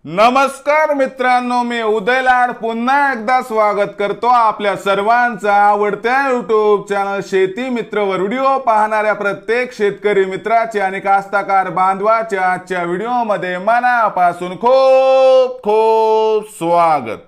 नमस्कार मित्रांनो, मी उदय लाड पुन्हा एकदा स्वागत करतो आपल्या सर्वांचा आवडत्या YouTube चॅनल शेती मित्रवर व्हिडिओ पाहणाऱ्या प्रत्येक शेतकरी मित्राचे आणि कास्तकार बांधवाचे आजच्या व्हिडिओमध्ये मनापासून खूप खूप स्वागत।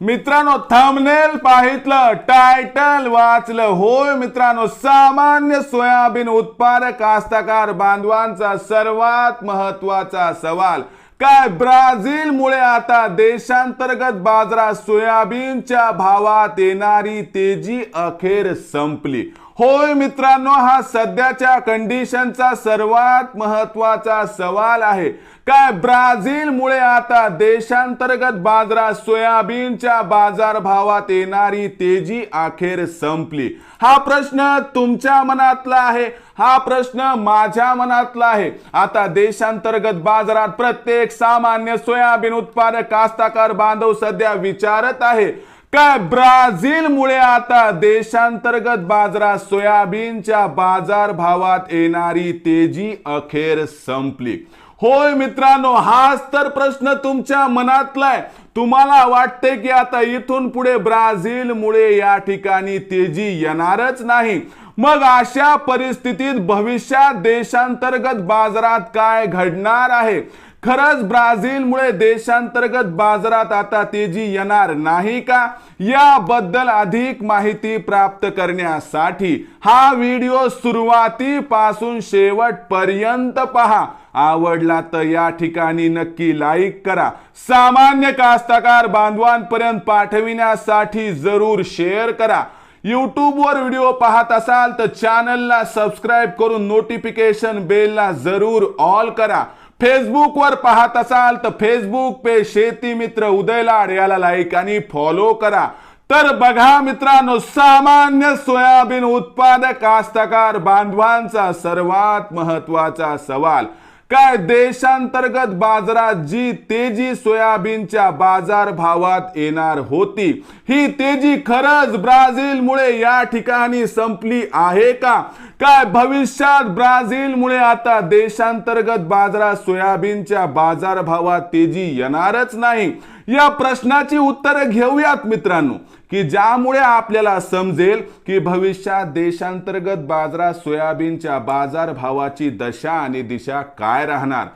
मित्रांनो, थंबनेल पाहितलं, टायटल वाचलं, होय मित्रांनो, सामान्य सोयाबीन उत्पादक कास्तकार बांधवांचा सर्वात महत्त्वाचा सवाल काय ब्राझील मुळे आता देशांतर्गत बाजारात सोयाबीनच्या भावात येणारी तेजी अखेर संपली। होय मित्रांनो, हा सध्याच्या कंडिशनचा सर्वात महत्त्वाचा सवाल आहे। काय ब्राझील मुळे आता देशांतर्गत बाजारात सोयाबीनच्या बाजारभावात येणारी तेजी अखेर संपली? हा प्रश्न तुमच्या मनातला आहे, हा प्रश्न माझ्या मनातला आहे। आता देशांतर्गत बाजारात प्रत्येक सामान्य सोयाबीन उत्पादक कास्तकार बांधव सध्या विचारत आहे, काय ब्राझील मुळे आता देशांतर्गत बाजारात सोयाबीनच्या बाजारभावात येणारी तेजी अखेर संपली? होय मित्रांनो, हाच तर प्रश्न तुमच्या मनातला आहे। तुम्हाला वाटते की आता इथून पुढे ब्राझील मुळे या ठिकाणी तेजी येणारच नाही। मग अशा परिस्थितीत भविष्यात देशांतर्गत बाजारात काय घडणार आहे? खरंच ब्राझील मुळे देशांतर्गत बाजारात आता तेजी येणार नाही का? याबद्दल अधिक माहिती प्राप्त करण्यासाठी हा व्हिडिओ सुरुवातीपासून शेवटपर्यंत पहा। आवडला तर या ठिकाणी नक्की लाईक करा। सामान्य कास्तकार बांधवांपर्यंत पाठविण्यासाठी जरूर शेअर करा। YouTube वर व्हिडिओ पाहत असाल तर चॅनलला सबस्क्राइब करून नोटिफिकेशन बेलला जरूर ऑल करा। फेसबुक वर पाहत असाल तर फेसबुक पे शेती मित्र उदय लाड याला लाईक आणि फॉलो करा। तर बघा मित्रांनो, सामान्य सोयाबीन उत्पादक कास्तकार बांधवांचा सर्वात महत्त्वाचा सवाल काय देशांतर्गत बाजारात जी तेजी सोयाबीनच्या बाजारभावात येणार होती, ही तेजी खरंच ब्राझील मुळे या ठिकाणी संपली आहे का? काय भविष्यात ब्राझील मुळे आता देशांतर्गत बाजारात सोयाबीनच्या बाजारभावात तेजी येणारच नाही? या प्रश्नाची उत्तरे घेऊयात मित्रांनो, की ज्यामुळे आपल्याला समजेल की भविष्यात देशांतर्गत बाजारात सोयाबीनच्या बाजारभावाची दशा आणि दिशा काय राहणार।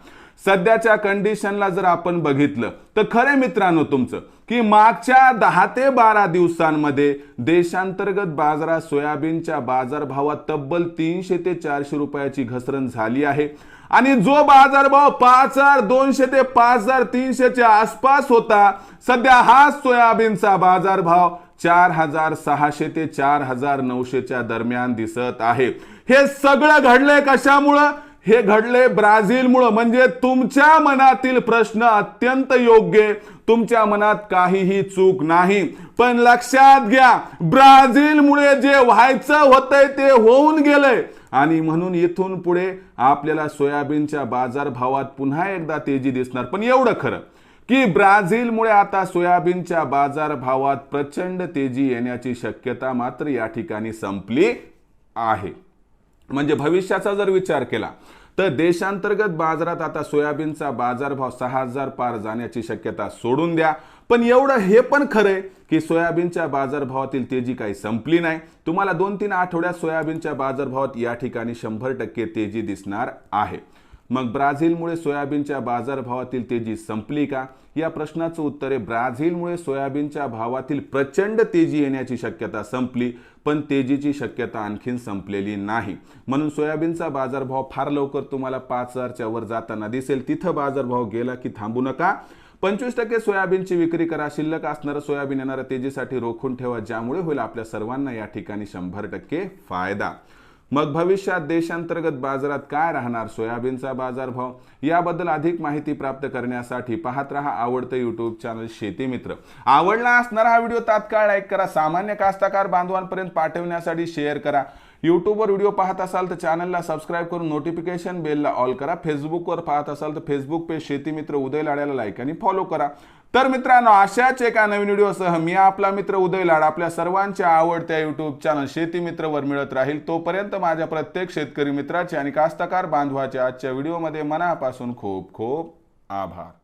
सध्याच्या कंडिशनला जर आपण बघितलं तर खरे मित्रांनो तुमचं की मागच्या 10 ते 12 दिवसांमध्ये देशांतर्गत बाजारात सोयाबीनच्या बाजारभावात तब्बल 300 ते 400 रुपयाची घसरण झाली आहे। आणि जो बाजारभाव 5200 ते 5300 च्या आसपास होता, सध्या हा सोयाबीनचा बाजारभाव 4600 ते 4900 च्या दरम्यान दिसत आहे। हे सगळं घडले कशामुळे? हे घडले ब्राझील मुळे। म्हणजे तुमच्या मनातील प्रश्न अत्यंत योग्य, तुमच्या मनात काहीही चूक नाही। पण लक्षात घ्या, ब्राझील मुळे जे व्हायचं होतंय ते होऊन गेलंय आणि म्हणून इथून पुढे आपल्याला सोयाबीनच्या बाजारभावात पुन्हा एकदा तेजी दिसणार। पण एवढं खरं की ब्राझील मुळे आता सोयाबीनच्या बाजारभावात प्रचंड तेजी येण्याची शक्यता मात्र या ठिकाणी संपली आहे। म्हणजे भविष्याचा जर विचार केला तर देशांतर्गत बाजारात आता सोयाबीनचा बाजारभाव 6000 पार जाण्याची शक्यता सोडून द्या। पण एवढं हे पण खरंय की सोयाबीनच्या बाजारभावातील तेजी काही संपली नाही। तुम्हाला 2-3 आठवड्यात सोयाबीनच्या बाजारभावात या ठिकाणी 100% तेजी दिसणार आहे। मग ब्राझीलमुळे सोयाबीनच्या बाजारभावातील तेजी संपली का? या प्रश्नाचं उत्तर आहे, ब्राझीलमुळे सोयाबीनच्या भावातील प्रचंड तेजी येण्याची शक्यता संपली, पण तेजीची शक्यता आणखीन संपलेली नाही। म्हणून सोयाबीनचा बाजारभाव फार लवकर तुम्हाला 5000 च्या वर जाताना दिसेल। तिथं बाजारभाव गेला की थांबू नका। 25% सोयाबीनची विक्री करा। शिल्लक असणारं सोयाबीन येणाऱ्या तेजीसाठी रोखून ठेवा, ज्यामुळे होईल आपल्या सर्वांना या ठिकाणी 100% फायदा। मग भविष्यात देशांतर्गत बाजारात काय राहणार सोयाबीनचा बाजारभाव, याबद्दल अधिक माहिती प्राप्त करण्यासाठी पाहत रहा आवडतं YouTube चॅनल शेती मित्र। आवडला असणारा हा व्हिडिओ तात्काळ लाईक करा। सामान्य कास्तकार बांधवांपर्यंत पाठवण्यासाठी शेअर करा। YouTube वर व्हिडिओ पाहत असाल तर चॅनलला सबस्क्राइब करून नोटिफिकेशन बेलला ऑल करा। फेसबुक वर पाहत असाल तर फेसबुक पेज शेती मित्र उदय लाड्याला लाईक आणि फॉलो करा। तर मित्रांनो, अशाच एका नवीन व्हिडिओसह मी आपला मित्र उदय लाड आपल्या सर्वांच्या आवडत्या YouTube चॅनल शेती मित्रवर मिळत राहील। तोपर्यंत माझ्या प्रत्येक शेतकरी मित्राचे आणि कास्तकार बांधवाचे आजच्या व्हिडिओमध्ये मनापासून खूप खूप आभार।